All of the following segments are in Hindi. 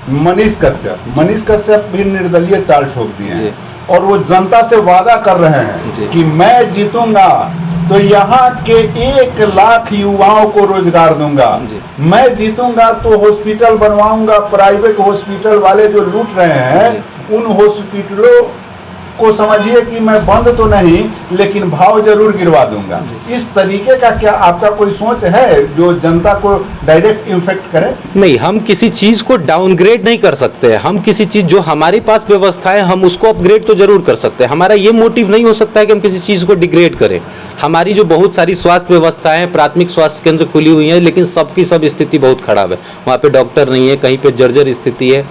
मनीष कश्यप भी निर्दलीय चाल ठोक दिए हैं और वो जनता से वादा कर रहे हैं कि मैं जीतूंगा तो यहाँ के 1 लाख युवाओं को रोजगार दूंगा, मैं जीतूंगा तो हॉस्पिटल बनवाऊंगा, प्राइवेट हॉस्पिटल वाले जो लूट रहे हैं उन हॉस्पिटलों को समझिए कि मैं बंद तो नहीं लेकिन भाव जरूर गिरवा दूंगा। इस तरीके का क्या आपका कोई सोच है जो जनता को डायरेक्ट इन्फेक्ट करे? नहीं, हम किसी चीज को डाउनग्रेड नहीं कर सकते। हम किसी चीज जो हमारे पास व्यवस्था है हम उसको अपग्रेड तो जरूर कर सकते हैं। हमारा ये मोटिव नहीं हो सकता है कि हम किसी चीज को डिग्रेड करें। हमारी जो बहुत सारी स्वास्थ्य व्यवस्थाएं, प्राथमिक स्वास्थ्य केंद्र खुली हुई हैं, लेकिन सबकी सब स्थिति बहुत खराब है। वहाँ पे डॉक्टर नहीं है, कहीं पे जर्जर स्थिति है।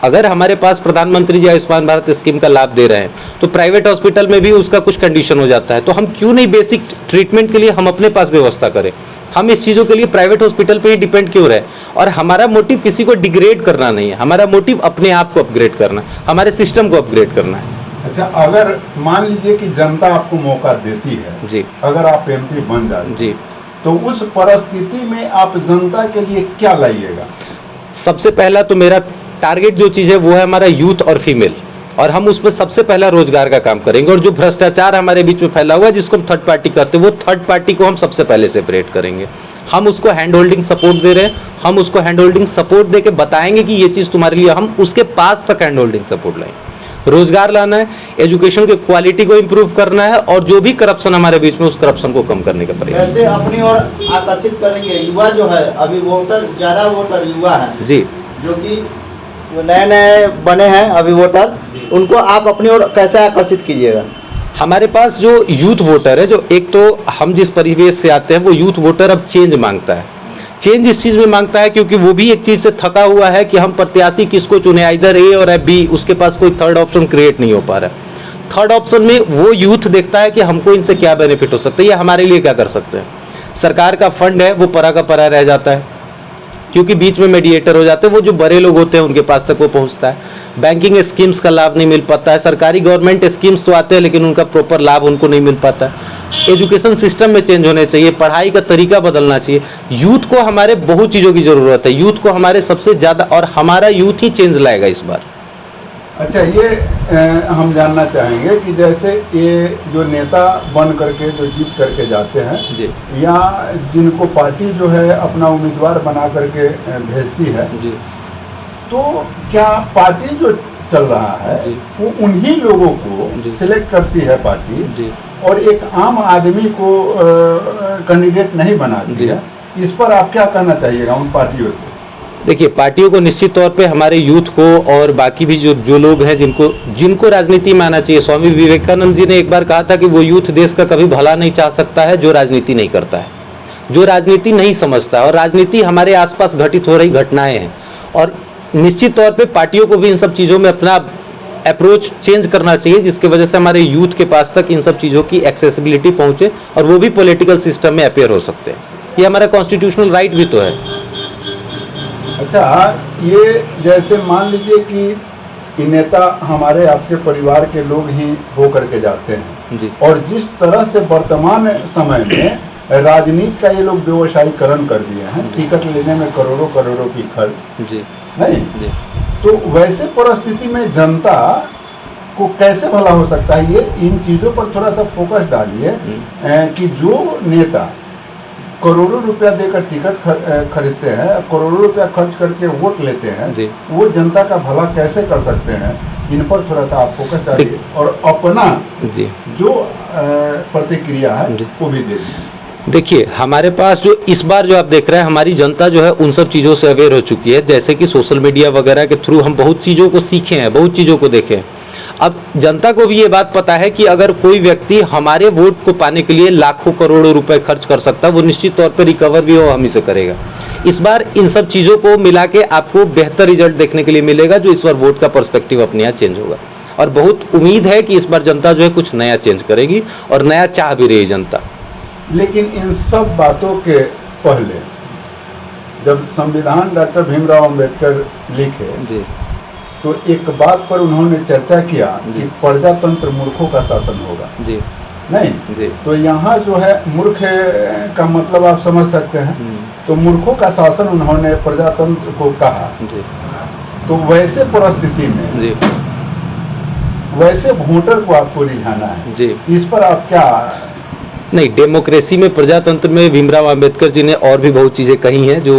अगर हमारे पास प्रधानमंत्री जी आयुष्मान भारत स्कीम का लाभ दे रहे हैं तो प्राइवेट हॉस्पिटल में भी उसका कुछ कंडीशन हो जाता है, तो हम क्यों नहीं बेसिक ट्रीटमेंट के लिए हम अपने पास व्यवस्था करें? हम इस चीज़ों के लिए प्राइवेट हॉस्पिटल पे ही डिपेंड क्यों रहे? और हमारा मोटिव किसी को डिग्रेड करना नहीं है, हमारा मोटिव अपने आप को अपग्रेड करना है, हमारे सिस्टम को अपग्रेड करना है। अच्छा, अगर मान लीजिए कि जनता आपको मौका देती है जी, अगर आप MP बन जाते जी, तो उस परिस्थिति में आप जनता के लिए क्या लाइएगा? सबसे पहला तो मेरा टारगेट जो चीज़ है वो है हमारा यूथ और फीमेल, और हम उसमें सबसे पहला रोजगार का काम करेंगे। और जो भ्रष्टाचार हमारे बीच में फैला हुआ है जिसको हम थर्ड पार्टी करते हैं, वो थर्ड पार्टी को हम सबसे पहले सेपरेट करेंगे। हम उसको हैंड होल्डिंग सपोर्ट दे रहे हैं, हम उसको हैंड होल्डिंग सपोर्ट दे के बताएंगे कि ये चीज़ तुम्हारे लिए, हम उसके पास तक हैंड होल्डिंग सपोर्ट लाएंगे। रोजगार लाना है, एजुकेशन की क्वालिटी को इम्प्रूव करना है, और जो भी करप्शन हमारे बीच में उस करप्शन को कम करने का प्रयास। वैसे अपनी ओर आकर्षित करेंगे युवा जो है, अभी वोटर ज़्यादा वोटर युवा है जी, जो कि नए बने हैं अभी वोटर, उनको आप अपनी ओर कैसे आकर्षित कीजिएगा? हमारे पास जो यूथ वोटर है, जो एक तो हम जिस परिवेश से आते हैं वो यूथ वोटर अब चेंज मांगता है। चेंज इस चीज़ में मांगता है क्योंकि वो भी एक चीज़ से थका हुआ है कि हम प्रत्याशी किसको चुने, इधर A और B, उसके पास कोई थर्ड ऑप्शन क्रिएट नहीं हो पा रहा है। थर्ड ऑप्शन में वो यूथ देखता है कि हमको इनसे क्या बेनिफिट हो सकता है, ये हमारे लिए क्या कर सकते हैं। सरकार का फंड है वो परा का परा रह जाता है क्योंकि बीच में मीडिएटर हो जाते हैं, वो जो बड़े लोग होते हैं उनके पास तक वो पहुंचता है। बैंकिंग स्कीम्स का लाभ नहीं मिल पाता है, सरकारी गवर्नमेंट स्कीम्स तो आते हैं लेकिन उनका प्रॉपर लाभ उनको नहीं मिल पाता है। एजुकेशन सिस्टम में चेंज होने चाहिए, पढ़ाई का तरीका बदलना चाहिए। यूथ को हमारे बहुत चीज़ों की ज़रूरत है, यूथ को हमारे सबसे ज़्यादा, और हमारा यूथ ही चेंज लाएगा इस बार। अच्छा, ये हम जानना चाहेंगे कि जैसे ये जो नेता बन करके जो जीत करके जाते हैं जी, या जिनको पार्टी जो है अपना उम्मीदवार बना करके भेजती है जी, तो क्या पार्टी जो चल रहा है जी, वो उन्हीं लोगों को जी, सिलेक्ट करती है पार्टी जी, और एक आम आदमी को कैंडिडेट नहीं बनाती है? इस पर आप क्या कहना चाहिएगा उन पार्टियों से? देखिए, पार्टियों को निश्चित तौर पे हमारे यूथ को और बाकी भी जो लोग हैं जिनको राजनीति में आना चाहिए। स्वामी विवेकानंद जी ने एक बार कहा था कि वो यूथ देश का कभी भला नहीं चाह सकता है जो राजनीति नहीं करता है, जो राजनीति नहीं समझता है। और राजनीति हमारे आसपास घटित हो रही घटनाएं हैं, और निश्चित तौर पे पार्टियों को भी इन सब चीज़ों में अपना अप्रोच चेंज करना चाहिए जिसकी वजह से हमारे यूथ के पास तक इन सब चीज़ों की एक्सेसिबिलिटी पहुँचे और वो भी पॉलिटिकल सिस्टम में अपेयर हो सकते हैं। ये हमारा कॉन्स्टिट्यूशनल राइट भी तो है। अच्छा, ये जैसे मान लीजिए कि नेता हमारे आपके परिवार के लोग ही हो करके जाते हैं जी, और जिस तरह से वर्तमान समय में राजनीति का ये लोग व्यवसायीकरण कर दिए हैं, टिकट लेने में करोड़ों करोड़ों की खर्च जी, नहीं जी, तो वैसे परिस्थिति में जनता को कैसे भला हो सकता है? ये इन चीज़ों पर थोड़ा सा फोकस डालिए कि जो नेता करोड़ों रुपया देकर टिकट खरीदते हैं, करोड़ों रुपया खर्च करके वोट लेते हैं, वो जनता का भला कैसे कर सकते हैं? इन पर थोड़ा सा आप फोकस डालिए और अपना जी, जो प्रतिक्रिया है वो भी दे दीजिए। देखिए, हमारे पास जो इस बार जो आप देख रहे हैं, हमारी जनता जो है उन सब चीज़ों से अवेयर हो चुकी है। जैसे कि सोशल मीडिया वगैरह के थ्रू हम बहुत चीज़ों को सीखे हैं, बहुत चीज़ों को देखे हैं। अब जनता को भी ये बात पता है कि अगर कोई व्यक्ति हमारे वोट को पाने के लिए लाखों करोड़ों रुपए खर्च कर सकता है, वो निश्चित तौर पर रिकवर भी वो हम ही से करेगा। इस बार इन सब चीज़ों को मिला के आपको बेहतर रिजल्ट देखने के लिए मिलेगा, जो इस बार वोट का पर्सपेक्टिव अपने यहाँ चेंज होगा। और बहुत उम्मीद है कि इस बार जनता जो है कुछ नया चेंज करेगी और नया चाह भी रही जनता। लेकिन इन सब बातों के पहले जब संविधान डॉक्टर भीमराव अंबेडकर लिखे जी, तो एक बात पर उन्होंने चर्चा किया कि प्रजातंत्र मूर्खों का शासन होगा। जी, नहीं जी, तो यहाँ जो है मूर्ख का मतलब आप समझ सकते हैं। तो मूर्खों का शासन उन्होंने प्रजातंत्र को कहा। जी, तो वैसे परिस्थिति में जी वैसे वोटर को आपको रिझाना है जी। इस पर आप क्या? नहीं, डेमोक्रेसी में, प्रजातंत्र में भीमराव अंबेडकर जी ने और भी बहुत चीज़ें कही हैं जो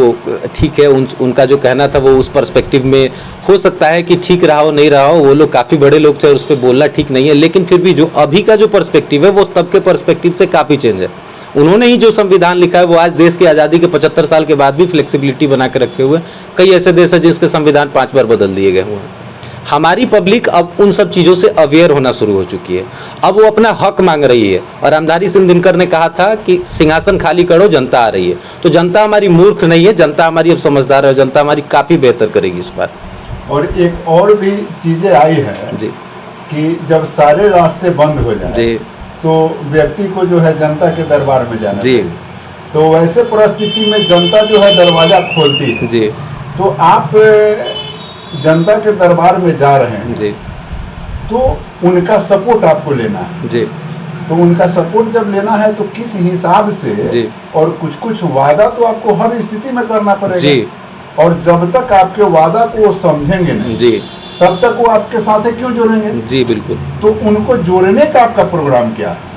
ठीक है, उनका जो कहना था वो उस पर्सपेक्टिव में हो सकता है कि ठीक रहा हो नहीं रहा हो, वो लोग काफ़ी बड़े लोग थे और उस पर बोलना ठीक नहीं है, लेकिन फिर भी जो अभी का जो पर्सपेक्टिव है वो तब के पर्सपेक्टिव से काफ़ी चेंज है। उन्होंने ही जो संविधान लिखा है वो आज देश की आज़ादी के 75 साल के बाद भी फ्लेक्सिबिलिटी बना के रखे हुए। कई ऐसे देश हैं जिसके संविधान 5 बार बदल दिए गए हुए हैं। हमारी पब्लिक अब उन सब चीज़ों से अवेयर होना शुरू हो चुकी है, अब वो अपना हक मांग रही है। और रामधारी सिंह दिनकर ने कहा था कि सिंहासन खाली करो, जनता आ रही है। तो जनता हमारी मूर्ख नहीं है, जनता हमारी अब समझदार है, जनता हमारी काफ़ी बेहतर करेगी इस बार। और एक और भी चीज़ें आई है जी कि जब सारे रास्ते बंद हो जाए जी तो व्यक्ति को जो है जनता के दरबार में जाना जी चाहिए। तो वैसे परिस्थिति में जनता जो है दरवाजा खोलती है, जी तो आप जनता के दरबार में जा रहे हैं जी तो उनका सपोर्ट आपको लेना है। जी तो उनका सपोर्ट जब लेना है तो किस हिसाब से जी। और कुछ वादा तो आपको हर स्थिति में करना पड़ेगा जी। और जब तक आपके वादा को वो समझेंगे नहीं जी तब तक वो आपके साथ क्यों जोड़ेंगे? जी बिल्कुल। तो उनको जोड़ने का आपका प्रोग्राम क्या है?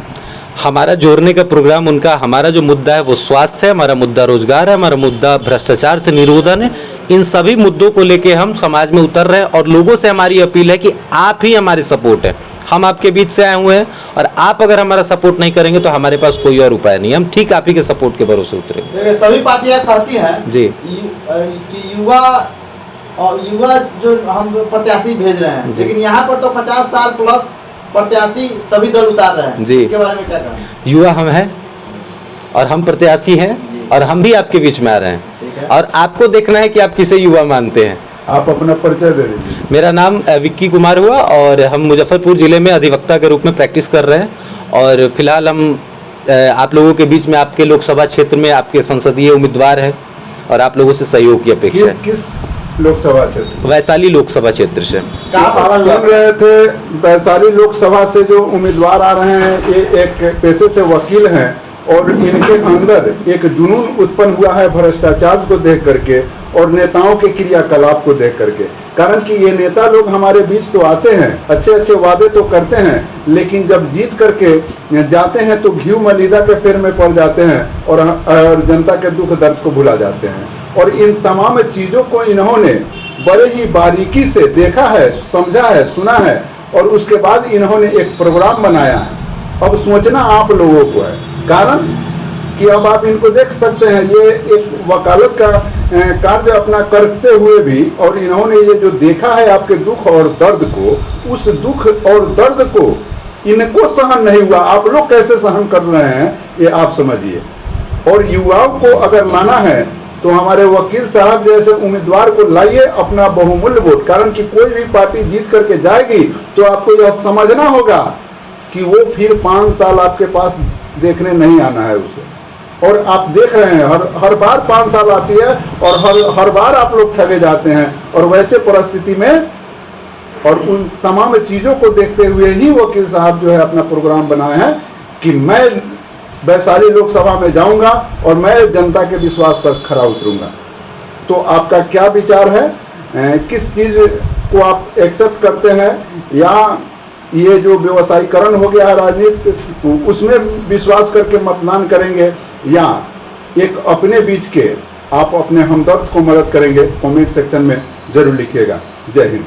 हमारा जोड़ने का प्रोग्राम उनका, हमारा जो मुद्दा है वो स्वास्थ्य है, हमारा मुद्दा रोजगार है, हमारा मुद्दा भ्रष्टाचार से निरोधन है। इन सभी मुद्दों को लेके हम समाज में उतर रहे हैं और लोगों से हमारी अपील है कि आप ही हमारे सपोर्ट है। हम आपके बीच से आए हुए हैं और आप अगर हमारा सपोर्ट नहीं करेंगे तो हमारे पास कोई और उपाय नहीं, हम ठीक आप ही के सपोर्ट के भरोसे उतरेंगे। सभी पार्टियां कहती हैं जी कि युवा जो हम प्रत्याशी भेज रहे हैं, जी। लेकिन यहाँ पर तो 50 साल प्लस प्रत्याशी सभी दल उतार रहे हैं। जी। इसके बारे में क्या कहना? युवा हम हैं और हम प्रत्याशी हैं और हम भी आपके बीच में आ रहे हैं, ठीक है। और आपको देखना है कि आप किसे युवा मानते हैं। आप अपना परिचय दे दीजिए। मेरा नाम विक्की कुमार हुआ और हम मुजफ्फरपुर जिले में अधिवक्ता के रूप में प्रैक्टिस कर रहे हैं और फिलहाल हम आप लोगों के बीच में आपके लोकसभा क्षेत्र में आपके संसदीय उम्मीदवार हैं और आप लोगों से सहयोग की अपेक्षा है। किस लोकसभा क्षेत्र? वैशाली लोकसभा क्षेत्र से। आप सुन रहे थे वैशाली लोकसभा से जो उम्मीदवार आ रहे हैं ये एक पेशे से वकील हैं और इनके अंदर एक जुनून उत्पन्न हुआ है भ्रष्टाचार को देख करके और नेताओं के क्रियाकलाप को देख करके। कारण कि ये नेता लोग हमारे बीच तो आते हैं, अच्छे अच्छे वादे तो करते हैं, लेकिन जब जीत करके जाते हैं तो घी मलीदा के फेर में पड़ जाते हैं और जनता के दुख दर्द को भुला जाते हैं। और इन तमाम चीज़ों को इन्होंने बड़े ही बारीकी से देखा है, समझा है, सुना है और उसके बाद इन्होंने एक प्रोग्राम बनाया है। अब सोचना आप लोगों को है, कारण कि अब आप इनको देख सकते हैं ये एक वकालत का कार्य अपना करते हुए भी, और इन्होंने ये जो देखा है आपके दुख और दर्द को, उस दुख और दर्द को इनको सहन नहीं हुआ, आप लोग कैसे सहन कर रहे हैं ये आप समझिए। और युवाओं को अगर लाना है तो हमारे वकील साहब जैसे उम्मीदवार को लाइए, अपना बहुमूल्य वोट, कारण कि कोई भी पार्टी जीत करके जाएगी तो आपको यह समझना होगा कि वो फिर 5 साल आपके पास देखने नहीं आना है उसे। और आप देख रहे हैं हर बार 5 साल आती है और हर बार आप लोग ठगे जाते हैं। और वैसे परिस्थिति में और उन तमाम चीज़ों को देखते हुए ही वकील साहब जो है अपना प्रोग्राम बनाए हैं कि मैं वैशाली लोकसभा में जाऊंगा और मैं जनता के विश्वास पर खरा उतरूंगा। तो आपका क्या विचार है, किस चीज़ को आप एक्सेप्ट करते हैं, या ये जो व्यवसायीकरण हो गया है राजनीति उसमें विश्वास करके मतदान करेंगे, या एक अपने बीच के आप अपने हमदर्द को मदद करेंगे? कमेंट सेक्शन में जरूर लिखिएगा। जय हिंद।